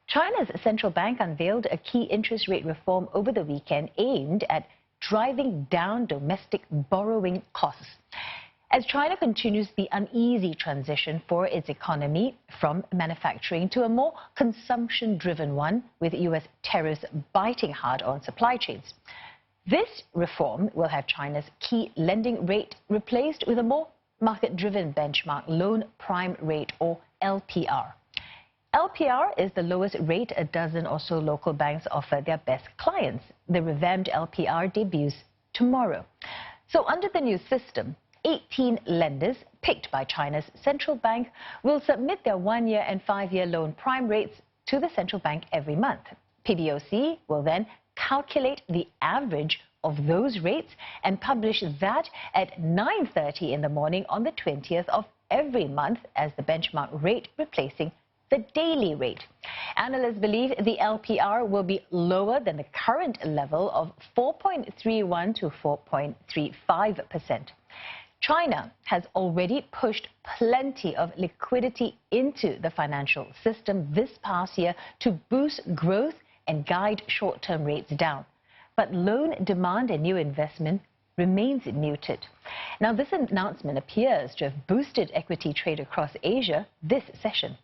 China's central bank unveiled a key interest rate reform over the weekend aimed at driving down domestic borrowing costs. As China continues the uneasy transition for its economy from manufacturing to a more consumption-driven one, with U.S. tariffs biting hard on supply chains. This reform will have China's key lending rate replaced with a more market-driven benchmark loan prime rate, or LPR. LPR is the lowest rate a dozen or so local banks offer their best clients. The revamped LPR debuts tomorrow. So under the new system, 18 lenders picked by China's central bank will submit their 1-year and 5-year loan prime rates to the central bank every month. PBOC will then calculate the average of those rates and publish that at 9:30 in the morning on the 20th of every month as the benchmark rate, replacing the daily rate. Analysts believe the LPR will be lower than the current level of 4.31 to 4.35%. China has already pushed plenty of liquidity into the financial system this past year to boost growth and guide short-term rates down. But loan demand and new investment remains muted. Now, this announcement appears to have boosted equity trade across Asia this session.